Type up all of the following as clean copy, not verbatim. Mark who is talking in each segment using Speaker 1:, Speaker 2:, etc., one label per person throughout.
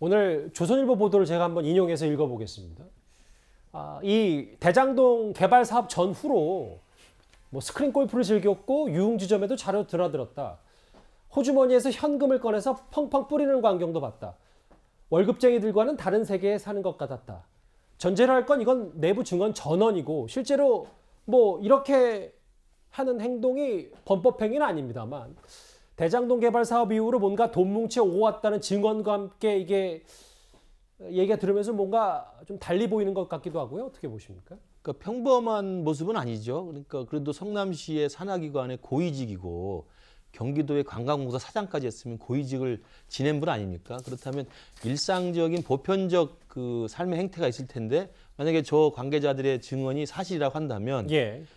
Speaker 1: 오늘 조선일보 보도를 제가 한번 인용해서 읽어보겠습니다. 이 대장동 개발 사업 전후로 뭐 스크린 골프를 즐겼고 유흥지점에도 자료 드나들었다. 호주머니에서 현금을 꺼내서 펑펑 뿌리는 광경도 봤다. 월급쟁이들과는 다른 세계에 사는 것 같았다. 전제를 할 건 이건 내부 증언 전원이고 실제로 뭐 이렇게 하는 행동이 범법행위는 아닙니다만 대장동 개발 사업 이후로 뭔가 돈 뭉쳐 오왔다는 증언과 함께 이게 얘기가 들으면서 뭔가 좀 달리 보이는 것 같기도 하고요. 어떻게 보십니까?
Speaker 2: 그러니까 평범한 모습은 아니죠. 그러니까 그래도 성남시의 산하기관의 고위직이고 경기도의 관광공사 사장까지 했으면 고위직을 지낸 분 아닙니까? 그렇다면 일상적인 보편적 그 삶의 행태가 있을 텐데 만약에 저 관계자들의 증언이 사실이라고 한다면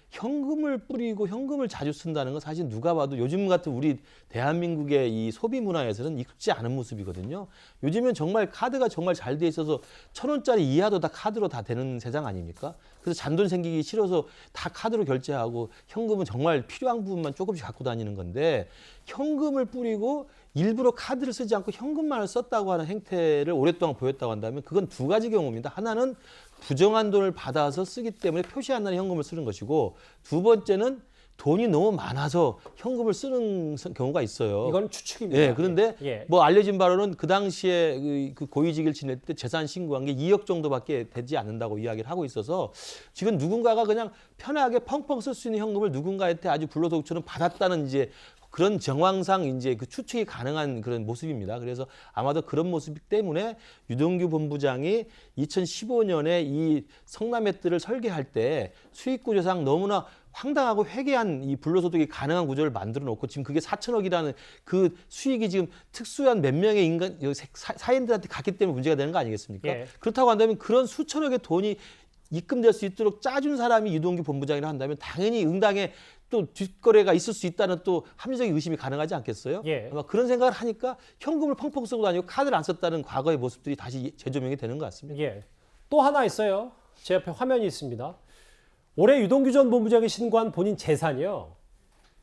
Speaker 2: 현금을 뿌리고 현금을 자주 쓴다는 건 사실 누가 봐도 요즘 같은 우리 대한민국의 이 소비 문화에서는 익숙지 않은 모습이거든요. 요즘엔 정말 카드가 정말 잘 돼 있어서 1,000원짜리 이하도 다 카드로 다 되는 세상 아닙니까? 그래서 잔돈 생기기 싫어서 다 카드로 결제하고 현금은 정말 필요한 부분만 조금씩 갖고 다니는 건데 현금을 뿌리고 일부러 카드를 쓰지 않고 현금만을 썼다고 하는 행태를 오랫동안 보였다고 한다면 그건 두 가지 경우입니다. 하나는 부정한 돈을 받아서 쓰기 때문에 표시 안 나는 현금을 쓰는 것이고 두 번째는 돈이 너무 많아서 현금을 쓰는 경우가 있어요.
Speaker 1: 이건 추측입니다.
Speaker 2: 예, 그런데 뭐 알려진 바로는 그 당시에 그 고위직을 지낼 때 재산 신고한 게 2억 정도밖에 되지 않는다고 이야기를 하고 있어서 지금 누군가가 그냥 편하게 펑펑 쓸 수 있는 현금을 누군가한테 아주 불로소득처럼 받았다는 이제 그런 정황상 이제 그 추측이 가능한 그런 모습입니다. 그래서 아마도 그런 모습 때문에 유동규 본부장이 2015년에 이 성남의뜰을 설계할 때 수익 구조상 너무나 황당하고 회개한 이 불로소득이 가능한 구조를 만들어 놓고 지금 그게 4천억이라는 그 수익이 지금 특수한 몇 명의 인간 사인들한테 갔기 때문에 문제가 되는 거 아니겠습니까? 그렇다고 한다면 그런 수천억의 돈이 입금될 수 있도록 짜준 사람이 유동규 본부장이라 한다면 당연히 응당에 또 뒷거래가 있을 수 있다는 또 합리적인 의심이 가능하지 않겠어요? 아마 그런 생각을 하니까 현금을 펑펑 쓰고 다니고 카드를 안 썼다는 과거의 모습들이 다시 재조명이 되는 것 같습니다.
Speaker 1: 또 하나 있어요. 제 옆에 화면이 있습니다. 올해 유동규 전 본부장이 신고한 본인 재산이요.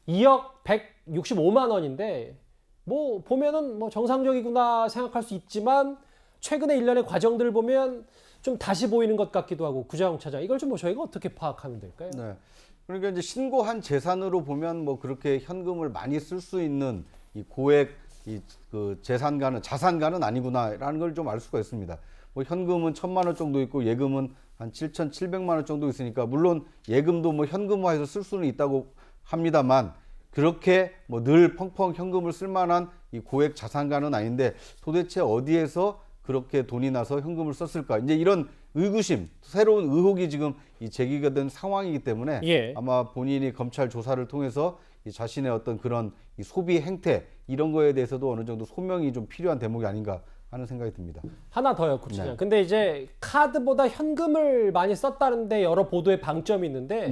Speaker 1: 2억 165만 원인데 뭐 보면은 뭐 정상적이구나 생각할 수 있지만 최근에 일련의 과정들을 보면 좀 다시 보이는 것 같기도 하고 구자용 차장 이걸 좀 뭐 저희가 어떻게 파악하면 될까요?
Speaker 3: 네. 그러니까 이제 신고한 재산으로 보면 뭐 그렇게 현금을 많이 쓸 수 있는 이 고액 그 자산가는 아니구나라는 걸 좀 알 수가 있습니다. 뭐 현금은 1,000만 원 정도 있고 예금은 한 7,700만 원 정도 있으니까 물론 예금도 뭐 현금화해서 쓸 수는 있다고 합니다만 그렇게 뭐 늘 펑펑 현금을 쓸 만한 이 고액 자산가는 아닌데 도대체 어디에서 그렇게 돈이 나서 현금을 썼을까? 이제 이런 의구심, 새로운 의혹이 지금 제기가 된 상황이기 때문에 아마 본인이 검찰 조사를 통해서 이 자신의 어떤 그런 이 소비 행태 이런 거에 대해서도 어느 정도 소명이 좀 필요한 대목이 아닌가 하는 생각이 듭니다.
Speaker 1: 하나 더요, 구치장. 근데 이제 카드보다 현금을 많이 썼다는데 여러 보도에 방점이 있는데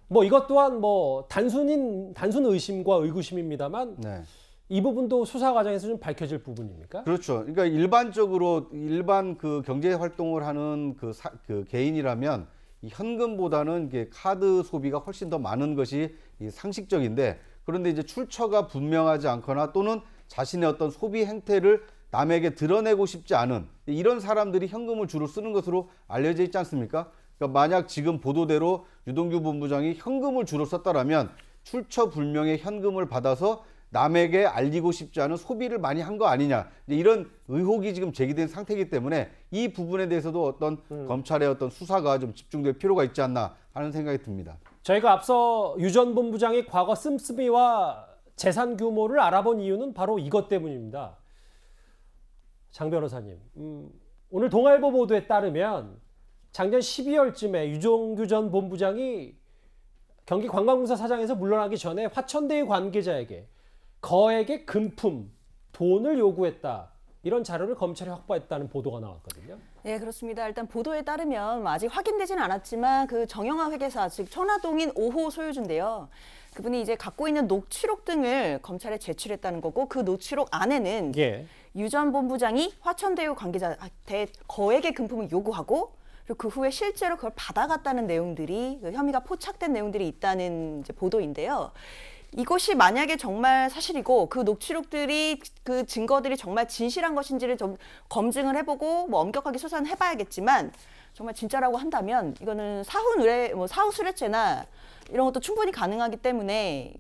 Speaker 1: 뭐 이것 또한 뭐 단순 의심과 의구심입니다만 이 부분도 수사 과정에서 좀 밝혀질 부분입니까?
Speaker 3: 그렇죠. 그러니까 일반적으로 일반 그 경제 활동을 하는 그 개인이라면 이 현금보다는 이게 카드 소비가 훨씬 더 많은 것이 이 상식적인데 그런데 이제 출처가 분명하지 않거나 또는 자신의 어떤 소비 행태를 남에게 드러내고 싶지 않은 이런 사람들이 현금을 주로 쓰는 것으로 알려져 있지 않습니까? 그러니까 만약 지금 보도대로 유동규 본부장이 현금을 주로 썼다라면 출처 불명의 현금을 받아서 남에게 알리고 싶지 않은 소비를 많이 한 거 아니냐 이런 의혹이 지금 제기된 상태이기 때문에 이 부분에 대해서도 어떤 검찰의 어떤 수사가 좀 집중될 필요가 있지 않나 하는 생각이 듭니다.
Speaker 1: 저희가 앞서 유 전 본부장의 과거 씀씀이와 재산 규모를 알아본 이유는 바로 이것 때문입니다. 장 변호사님, 오늘 동아일보 보도에 따르면 작년 12월쯤에 유동규 전 본부장이 경기관광공사 사장에서 물러나기 전에 화천대유 관계자에게 거액의 금품, 돈을 요구했다. 이런 자료를 검찰이 확보했다는 보도가 나왔거든요.
Speaker 4: 네, 그렇습니다. 일단 보도에 따르면 아직 확인되지는 않았지만 그 정영화 회계사, 즉 천화동인 5호 소유주인데요. 그분이 이제 갖고 있는 녹취록 등을 검찰에 제출했다는 거고 그 녹취록 안에는 유 전 본부장이 화천대유 관계자한테 거액의 금품을 요구하고 그리고 그 후에 실제로 그걸 받아갔다는 내용들이 그 혐의가 포착된 내용들이 있다는 이제 보도인데요. 이것이 만약에 정말 사실이고 그 녹취록들이 그 증거들이 정말 진실한 것인지를 좀 검증을 해보고 뭐 엄격하게 수사는 해봐야겠지만 정말 진짜라고 한다면 이거는 사후 수뢰죄나 이런 것도 충분히 가능하기 때문에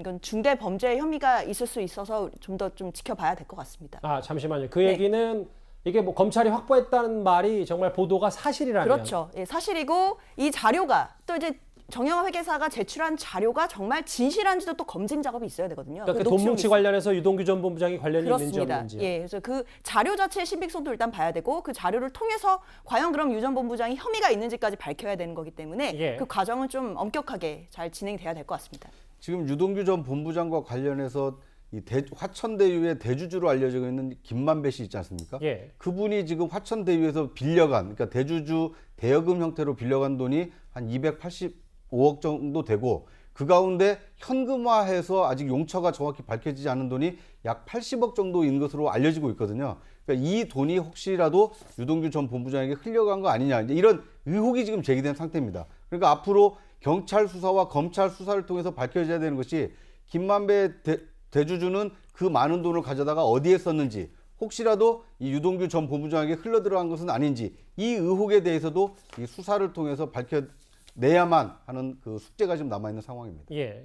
Speaker 4: 이건 중대 범죄 혐의가 있을 수 있어서 좀 더 좀 지켜봐야 될 것 같습니다.
Speaker 1: 아, 잠시만요. 그
Speaker 4: 네.
Speaker 1: 얘기는 이게 뭐 검찰이 확보했다는 말이 정말 보도가 사실이라면.
Speaker 4: 그렇죠. 예, 사실이고 이 자료가 또 이제 정영학 회계사가 제출한 자료가 정말 진실한지도 또 검증 작업이 있어야 되거든요.
Speaker 1: 그러니까 그
Speaker 4: 녹취록이
Speaker 1: 돈 뭉치 관련해서 유동규 전 본부장이 관련이 있는지
Speaker 4: 그렇습니다.
Speaker 1: 없는지.
Speaker 4: 예, 그래서 그 자료 자체의 신빙성도 일단 봐야 되고 그 자료를 통해서 과연 그럼 유 전 본부장이 혐의가 있는지까지 밝혀야 되는 거기 때문에
Speaker 1: 예.
Speaker 4: 그 과정은 좀 엄격하게 잘 진행돼야 될 것 같습니다.
Speaker 3: 지금 유동규 전 본부장과 관련해서 이 화천대유의 대주주로 알려져 있는 김만배 씨 있지 않습니까?
Speaker 1: 예.
Speaker 3: 그분이 지금 화천대유에서 빌려간, 그러니까 대주주 대여금 형태로 빌려간 돈이 한 285억 정도 되고 그 가운데 현금화해서 아직 용처가 정확히 밝혀지지 않은 돈이 약 80억 정도인 것으로 알려지고 있거든요. 그러니까 이 돈이 혹시라도 유동규 전 본부장에게 흘려간 거 아니냐, 이제 이런 의혹이 지금 제기된 상태입니다. 그러니까 앞으로 경찰 수사와 검찰 수사를 통해서 밝혀져야 되는 것이 김만배 대주주는 그 많은 돈을 가져다가 어디에 썼는지, 혹시라도 이 유동규 전 본부장에게 흘러 들어간 것은 아닌지, 이 의혹에 대해서도 이 수사를 통해서 밝혀내야만 하는 그 숙제가 지금 남아 있는 상황입니다.
Speaker 1: 예.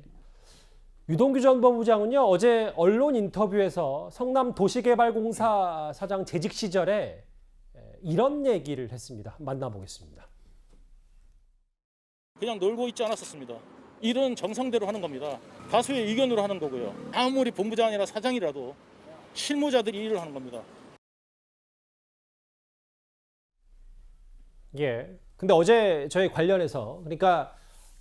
Speaker 1: 유동규 전 본부장은요, 어제 언론 인터뷰에서 성남 도시개발공사 사장 재직 시절에 이런 얘기를 했습니다. 만나보겠습니다.
Speaker 5: 그냥 놀고 있지 않았었습니다. 일은 정상대로 하는 겁니다. 다수의 의견으로 하는 거고요. 아무리 본부장이나 사장이라도 실무자들이 일을 하는 겁니다.
Speaker 1: 예. 근데 어제 저희 관련해서, 그러니까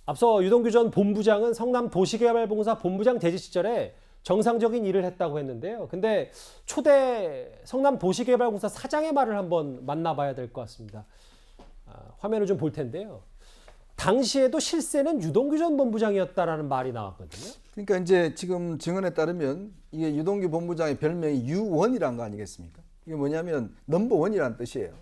Speaker 1: 앞서 유동규 전 본부장은 성남 도시개발공사 본부장 재직 시절에 정상적인 일을 했다고 했는데요. 근데 초대 성남 도시개발공사 사장의 말을 한번 만나봐야 될 것 같습니다. 화면을 좀 볼 텐데요. 당시에도 실세는 유동규 전 본부장이었다라는 말이 나왔거든요.
Speaker 6: 그러니까 이제 지금 증언에 따르면 이게 유동규 본부장의 별명이 유원이란 거 아니겠습니까? 이게 뭐냐면 넘버원이라는 뜻이에요.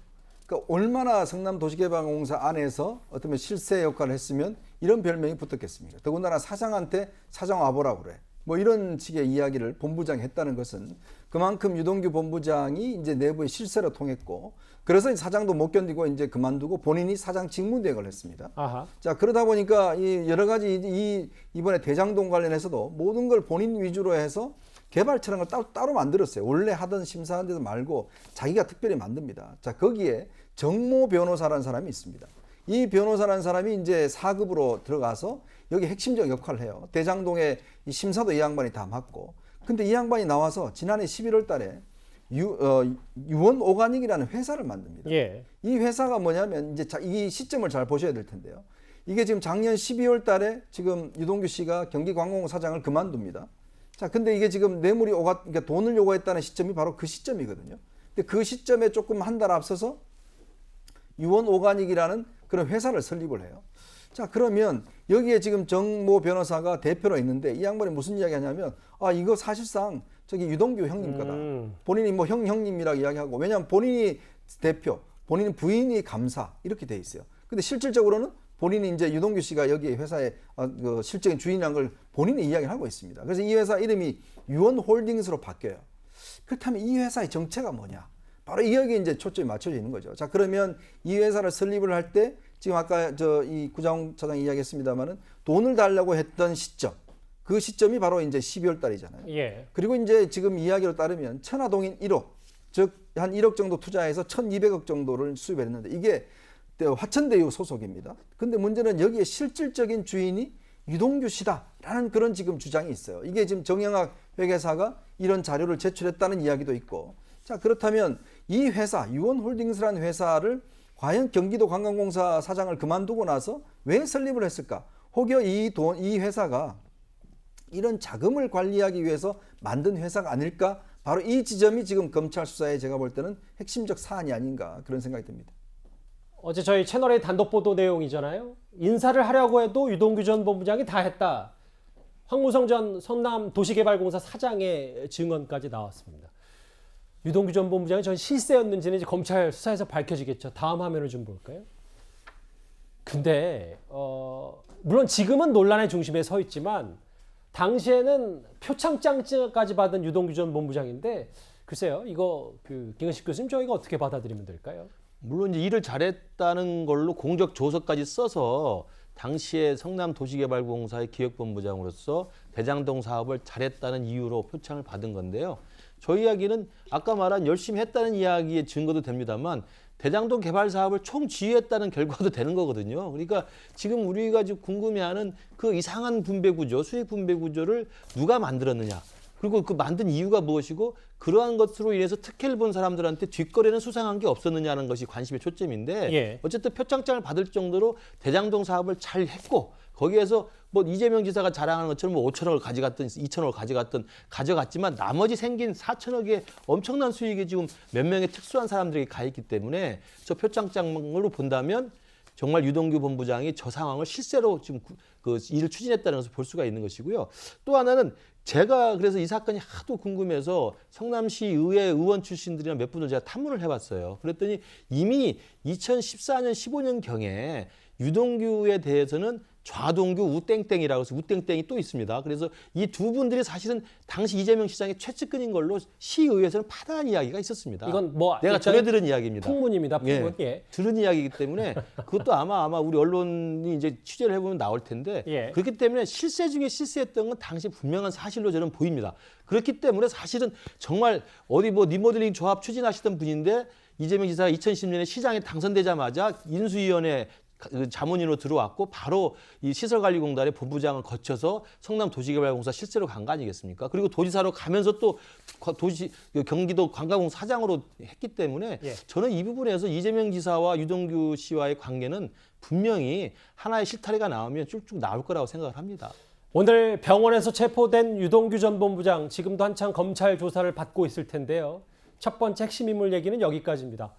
Speaker 6: 그러니까 얼마나 성남도시개발공사 안에서 어떤 실세 역할을 했으면 이런 별명이 붙었겠습니까? 더군다나 사장한테 사장 와보라고 그래. 뭐 이런 식의 이야기를 본부장이 했다는 것은 그만큼 유동규 본부장이 이제 내부의 실세로 통했고, 그래서 사장도 못 견디고 이제 그만두고 본인이 사장 직무대행을 했습니다.
Speaker 1: 아하.
Speaker 6: 자, 그러다 보니까 이 여러 가지 이번에 대장동 관련해서도 모든 걸 본인 위주로 해서 개발처라는 걸 따로 만들었어요. 원래 하던 심사한 데도 말고 자기가 특별히 만듭니다. 자, 거기에 정모 변호사라는 사람이 있습니다. 이 변호사라는 사람이 이제 4급으로 들어가서 여기 핵심적 역할을 해요. 대장동의 이 심사도 이 양반이 다 맡고. 근데 이 양반이 나와서 지난해 11월 달에 유원 오가닉이라는 회사를 만듭니다.
Speaker 1: 예.
Speaker 6: 이 회사가 뭐냐면 이제 이 시점을 잘 보셔야 될 텐데요. 이게 지금 작년 12월 달에 지금 유동규 씨가 경기관공부 사장을 그만둡니다. 자, 근데 이게 지금 뇌물이 그러니까 돈을 요구했다는 시점이 바로 그 시점이거든요. 근데 그 시점에 조금 한 달 앞서서 유원 오가닉이라는 그런 회사를 설립을 해요. 자, 그러면 여기에 지금 정모 변호사가 대표로 있는데 이 양반이 무슨 이야기 하냐면, 아, 이거 사실상 저기 유동규 형님 거다. 본인이 뭐 형님이라고 이야기하고, 왜냐하면 본인이 대표, 본인 부인이 감사 이렇게 돼 있어요. 근데 실질적으로는 본인이 이제 유동규 씨가 여기 회사의 그 실적인 주인이라는 걸 본인이 이야기를 하고 있습니다. 그래서 이 회사 이름이 유원홀딩스로 바뀌어요. 그렇다면 이 회사의 정체가 뭐냐? 바로 여기에 이제 초점이 맞춰져 있는 거죠. 자, 그러면 이 회사를 설립을 할 때 지금 아까 이 구자홍 차장이 이야기했습니다만은 돈을 달라고 했던 시점, 그 시점이 바로 이제 12월 달이잖아요.
Speaker 1: 예.
Speaker 6: 그리고 이제 지금 이야기로 따르면 천화동인 1억, 즉 한 1억 정도 투자해서 1,200억 정도를 수입했는데 이게 화천대유 소속입니다. 근데 문제는 여기에 실질적인 주인이 유동규 씨다라는 그런 지금 주장이 있어요. 이게 지금 정영학 회계사가 이런 자료를 제출했다는 이야기도 있고. 자, 그렇다면 이 회사, 유원홀딩스라는 회사를 과연 경기도관광공사 사장을 그만두고 나서 왜 설립을 했을까? 혹여 이 회사가 이런 자금을 관리하기 위해서 만든 회사가 아닐까? 바로 이 지점이 지금 검찰 수사에 제가 볼 때는 핵심적 사안이 아닌가 그런 생각이 듭니다.
Speaker 1: 어제 저희 채널의 단독 보도 내용이잖아요. 인사를 하려고 해도 유동규 전 본부장이 다 했다. 황무성 전 성남 도시개발공사 사장의 증언까지 나왔습니다. 유동규 전 본부장이 전 실세였는지는 이제 검찰 수사에서 밝혀지겠죠. 다음 화면을 좀 볼까요? 근데 물론 지금은 논란의 중심에 서 있지만 당시에는 표창장까지 받은 유동규 전 본부장인데 글쎄요, 이거 김은식 교수님 저희가 어떻게 받아들이면 될까요?
Speaker 2: 물론 이제 일을 잘했다는 걸로 공적 조서까지 써서 당시에 성남도시개발공사의 기획본부장으로서 대장동 사업을 잘했다는 이유로 표창을 받은 건데요. 저희 이야기는 아까 말한 열심히 했다는 이야기의 증거도 됩니다만 대장동 개발 사업을 총지휘했다는 결과도 되는 거거든요. 그러니까 지금 우리가 지금 궁금해하는 그 이상한 분배 구조, 수익 분배 구조를 누가 만들었느냐. 그리고 그 만든 이유가 무엇이고 그러한 것으로 인해서 특혜를 본 사람들한테 뒷거래는 수상한 게 없었느냐는 것이 관심의 초점인데
Speaker 1: 예.
Speaker 2: 어쨌든 표창장을 받을 정도로 대장동 사업을 잘 했고 거기에서 뭐 이재명 지사가 자랑하는 것처럼 뭐 5천억을 가져갔든 2천억을 가져갔지만 나머지 생긴 4천억의 엄청난 수익이 지금 몇 명의 특수한 사람들에게 가 있기 때문에 저 표창장으로 본다면 정말 유동규 본부장이 저 상황을 실세로 지금 그 일을 추진했다는 것을 볼 수가 있는 것이고요. 또 하나는 제가 그래서 이 사건이 하도 궁금해서 성남시 의회 의원 출신들이랑 몇 분을 제가 탐문을 해봤어요. 그랬더니 이미 2014년, 15년경에 유동규에 대해서는 좌동규 우땡땡이라고 해서 우땡땡이 또 있습니다. 그래서 이 두 분들이 사실은 당시 이재명 시장의 최측근인 걸로 시의회에서는 파다한 이야기가 있었습니다.
Speaker 1: 이건 뭐
Speaker 2: 내가 전해 들은 이야기입니다.
Speaker 1: 풍문입니다. 풍문. 예.
Speaker 2: 들은 이야기이기 때문에 그것도 아마 우리 언론이 이제 취재를 해보면 나올 텐데
Speaker 1: 예.
Speaker 2: 그렇기 때문에 실세 중에 실세했던 건 당시 분명한 사실로 저는 보입니다. 그렇기 때문에 사실은 정말 어디 뭐 리모델링 조합 추진하시던 분인데 이재명 지사가 2010년에 시장에 당선되자마자 인수위원회 자문인으로 들어왔고 바로 이 시설관리공단의 본부장을 거쳐서 성남도시개발공사 실세로 간 거 아니겠습니까? 그리고 도지사로 가면서 또 경기도 관광공사 사장으로 했기 때문에
Speaker 1: 예.
Speaker 2: 저는 이 부분에서 이재명 지사와 유동규 씨와의 관계는 분명히 하나의 실타래가 나오면 쭉쭉 나올 거라고 생각을 합니다.
Speaker 1: 오늘 병원에서 체포된 유동규 전 본부장 지금도 한창 검찰 조사를 받고 있을 텐데요. 첫 번째 핵심 인물 얘기는 여기까지입니다.